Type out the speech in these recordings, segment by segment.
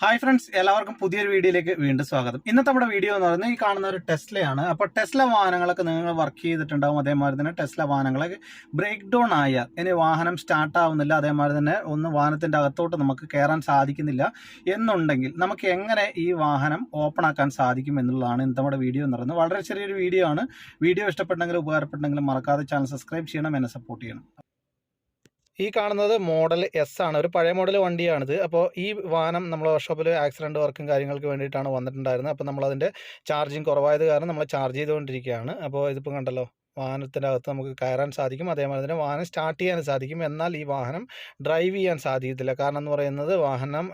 Hi friends, എല്ലാവർക്കും പുതിയൊരു വീഡിയോയിലേക്ക് വീണ്ടും സ്വാഗതം. ഇന്നത്തെ നമ്മുടെ വീഡിയോ എന്ന് പറയുന്നത് ഈ കാണുന്ന ഒരു ടെസ്ലയാണ്. അപ്പോൾ ടെസ്ല വാഹനങ്ങളൊക്കെ നിങ്ങൾ വർക്ക് ചെയ്തിട്ടുണ്ടാവും. അതേമാതിരി തന്നെ ടെസ്ല വാഹനങ്ങളൊക്കെ ബ്രേക്ക് ഡൗൺ ആയാൽ ഇനി വാഹനം സ്റ്റാർട്ട് ആവുന്നില്ല, അതേമാതിരി തന്നെ വാഹനത്തിൻ്റെ അകത്തോട്ട് നമുക്ക് കയറാൻ സാധിക്കുന്നില്ല എന്നുണ്ടെങ്കിൽ നമുക്ക് എങ്ങനെ ഈ വാഹനം ഓപ്പൺ ആക്കാൻ സാധിക്കും എന്നുള്ളതാണ് ഇന്നത്തെ നമ്മുടെ വീഡിയോ എന്ന് പറയുന്നത്. വളരെ ചെറിയൊരു വീഡിയോ ആണ്. വീഡിയോ ഇഷ്ടപ്പെട്ടെങ്കിലും ഉപകാരപ്പെട്ടെങ്കിലും മറക്കാതെ ചാനൽ സബ്സ്ക്രൈബ് ചെയ്യണം, എന്നെ സപ്പോർട്ട് ചെയ്യണം. ഈ കാണുന്നത് മോഡൽ എസ് ആണ്. ഒരു പഴയ മോഡൽ വണ്ടിയാണിത്. അപ്പോൾ ഈ വാഹനം നമ്മൾ വർക്ക്ഷോപ്പിൽ ആക്സിഡൻറ്റ് വർക്കും കാര്യങ്ങൾക്ക് വേണ്ടിയിട്ടാണ് വന്നിട്ടുണ്ടായിരുന്നത്. അപ്പോൾ നമ്മളതിൻ്റെ ചാർജിങ് കുറവായത് കാരണം നമ്മൾ ചാർജ് ചെയ്തുകൊണ്ടിരിക്കുകയാണ്. അപ്പോൾ ഇതിപ്പോൾ കണ്ടല്ലോ, വാഹനത്തിൻ്റെ അകത്ത് നമുക്ക് കയറാൻ സാധിക്കും, അതേമാതിരി തന്നെ വാഹനം സ്റ്റാർട്ട് ചെയ്യാൻ സാധിക്കും. എന്നാൽ ഈ വാഹനം ഡ്രൈവ് ചെയ്യാൻ സാധിക്കത്തില്ല. കാരണം എന്ന് പറയുന്നത് വാഹനം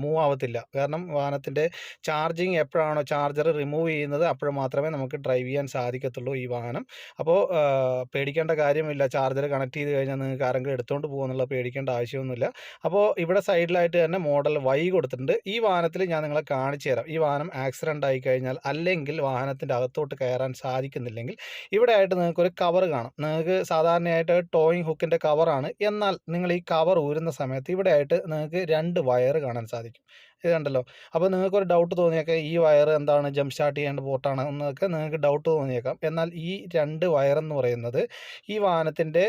മൂവ് ആവത്തില്ല. കാരണം വാഹനത്തിൻ്റെ ചാർജിങ് എപ്പോഴാണോ ചാർജർ റിമൂവ് ചെയ്യുന്നത് അപ്പോൾ മാത്രമേ നമുക്ക് ഡ്രൈവ് ചെയ്യാൻ സാധിക്കത്തുള്ളൂ ഈ വാഹനം. അപ്പോൾ പേടിക്കേണ്ട കാര്യമില്ല. ചാർജർ കണക്ട് ചെയ്ത് കഴിഞ്ഞാൽ നിങ്ങൾക്ക് ആരെങ്കിലും എടുത്തുകൊണ്ട് പോകുന്നുള്ള പേടിക്കേണ്ട ആവശ്യമൊന്നുമില്ല. അപ്പോൾ ഇവിടെ സൈഡിലായിട്ട് തന്നെ മോഡൽ വൈ കൊടുത്തിട്ടുണ്ട്. ഈ വാഹനത്തിൽ ഞാൻ നിങ്ങളെ കാണിച്ചു തരാം. ഈ വാഹനം ആക്സിഡൻ്റ് ആയി കഴിഞ്ഞാൽ അല്ലെങ്കിൽ വാഹനത്തിൻ്റെ അകത്തോട്ട് കയറാൻ സാധിക്കുന്നില്ലെങ്കിൽ ഇവിടെ ആയിട്ട് നിങ്ങൾക്കൊരു കവർ കാണാം. നിങ്ങൾക്ക് സാധാരണയായിട്ട് ടോയിങ് ഹുക്കിൻ്റെ കവറാണ്. എന്നാൽ നിങ്ങൾ ഈ കവർ ഊരുന്ന സമയത്ത് ഇവിടെ ആയിട്ട് നിങ്ങൾക്ക് 2 വയർ കാണാൻ സാധിക്കും. ഇത് കണ്ടല്ലോ. അപ്പോൾ നിങ്ങൾക്കൊരു ഡൗട്ട് തോന്നിയേക്കാം, ഈ വയർ എന്താണ് ജംപ് സ്റ്റാർട്ട് ചെയ്യേണ്ട പോർട്ടാണ് എന്നൊക്കെ നിങ്ങൾക്ക് ഡൗട്ട് തോന്നിയേക്കാം. എന്നാൽ ഈ 2 വയറെന്ന് പറയുന്നത് ഈ വാഹനത്തിൻ്റെ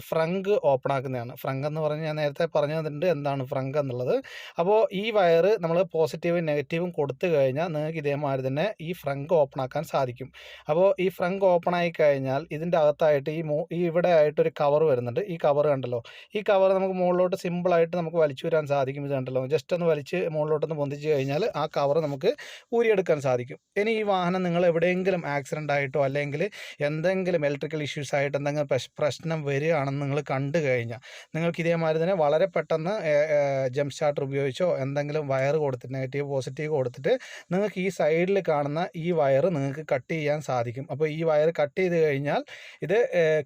ഫ്രങ്ക് ഓപ്പൺ ആക്കുന്നതാണ്. ഫ്രങ്ക് എന്ന് പറഞ്ഞാൽ ഞാൻ നേരത്തെ പറഞ്ഞു തന്നിട്ടുണ്ട് എന്താണ് ഫ്രങ്ക് എന്നുള്ളത്. അപ്പോൾ ഈ വയർ നമ്മൾ പോസിറ്റീവും നെഗറ്റീവും കൊടുത്തു കഴിഞ്ഞാൽ നിങ്ങൾക്ക് ഇതേമാതിരി തന്നെ ഈ ഫ്രങ്ക് ഓപ്പൺ ആക്കാൻ സാധിക്കും. അപ്പോൾ ഈ ഫ്രങ്ക് ഓപ്പൺ ആയി കഴിഞ്ഞാൽ ഇതിൻ്റെ അകത്തായിട്ട് ഈ ഇവിടെ ആയിട്ടൊരു കവർ വരുന്നുണ്ട്. ഈ കവർ കണ്ടല്ലോ. ഈ കവർ നമുക്ക് മുകളിലോട്ട് സിമ്പിളായിട്ട് നമുക്ക് വലിച്ചു വരാൻ സാധിക്കും. ഇത് കണ്ടല്ലോ, ജസ്റ്റ് ഒന്ന് വലിച്ച് മുകളിലോട്ടൊന്ന് പൊന്തിച്ച് കഴിഞ്ഞാൽ ആ കവർ നമുക്ക് ഊരിയെടുക്കാൻ സാധിക്കും. ഇനി ഈ വാഹനം നിങ്ങൾ എവിടെയെങ്കിലും ആക്സിഡൻ്റ് ആയിട്ടോ അല്ലെങ്കിൽ എന്തെങ്കിലും ഇലക്ട്രിക്കൽ ഇഷ്യൂസ് ആയിട്ട് എന്തെങ്കിലും പ്രശ്നം വരികയാണെന്ന് നിങ്ങൾ കണ്ടു കഴിഞ്ഞാൽ നിങ്ങൾക്ക് ഇതേമാതിരി തന്നെ വളരെ പെട്ടെന്ന് ജംപ് സ്റ്റാർട്ടർ ഉപയോഗിച്ചോ എന്തെങ്കിലും വയർ കൊടുത്തിട്ട് നെഗറ്റീവ് പോസിറ്റീവ് കൊടുത്തിട്ട് നിങ്ങൾക്ക് ഈ സൈഡിൽ കാണുന്ന ഈ വയർ നിങ്ങൾക്ക് കട്ട് ചെയ്യാൻ സാധിക്കും. അപ്പോൾ ഈ വയർ കട്ട് ചെയ്ത് കഴിഞ്ഞാൽ ഇത്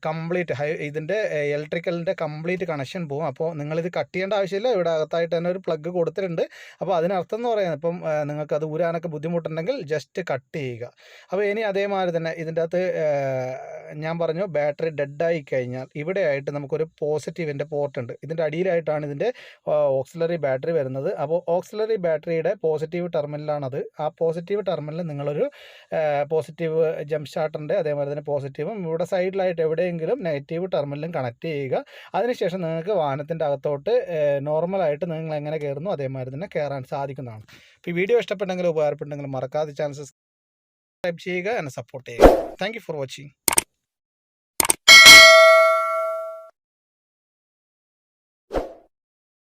കംപ്ലീറ്റ് ഇതിൻ്റെ ഇലക്ട്രിക്കലിൻ്റെ കംപ്ലീറ്റ് കണക്ഷൻ പോകും. അപ്പോൾ നിങ്ങളിത് കട്ട് ചെയ്യേണ്ട ആവശ്യമില്ല. ഇവിടെ അകത്തായിട്ട് തന്നെ ഒരു പ്ലഗ് കൊടുത്തിട്ടുണ്ട്. അപ്പോൾ അതിനർത്ഥം എന്ന് പറയുന്നത് ഇപ്പം നിങ്ങൾക്കത് ഊരാനൊക്കെ ബുദ്ധിമുട്ടുണ്ടെങ്കിൽ ജസ്റ്റ് കട്ട് ചെയ്യുക. അപ്പോൾ ഇനി അതേമാതിരി തന്നെ ഇതിൻ്റെ അകത്ത് ഞാൻ പറഞ്ഞു ബാറ്ററി ഡെഡായി കഴിഞ്ഞാൽ ഇവിടെ ആയിട്ട് നമുക്കൊരു പോസിറ്റീവിൻ്റെ പോർട്ട് ഉണ്ട്. ഇതിൻ്റെ അടിയിലായിട്ടാണ് ഇതിൻ്റെ ഓക്സിലറി ബാറ്ററി വരുന്നത്. അപ്പോൾ ഓക്സിലറി ബാറ്ററിയുടെ പോസിറ്റീവ് ടെർമിനലാണത്. ആ പോസിറ്റീവ് ടെർമിനലിൽ നിങ്ങളൊരു പോസിറ്റീവ് ജംപ് സ്റ്റാർട്ടറിൻ്റെ അതേമാതിരി തന്നെ പോസിറ്റീവും ഇവിടെ സൈഡിലായിട്ട് എവിടെയെങ്കിലും നെഗറ്റീവ് ടെർമിനലും കണക്ട് ചെയ്യുക. അതിനുശേഷം നിങ്ങൾക്ക് വാഹനത്തിൻ്റെ അകത്തോട്ട് നോർമലായിട്ട് നിങ്ങൾ എങ്ങനെ കയറുന്നു അതേമാതിരി തന്നെ കയറാൻ സാധിക്കുന്നതാണ്. ഈ വീഡിയോ ഇഷ്ടപ്പെട്ടെങ്കിലും ഉപകാരപ്പെട്ടെങ്കിലും മറക്കാതെ ചാനൽ സബ്സ്ക്രൈബ് ചെയ്യുക, എന്നെ സപ്പോർട്ട് ചെയ്യുക. Thank you for watching.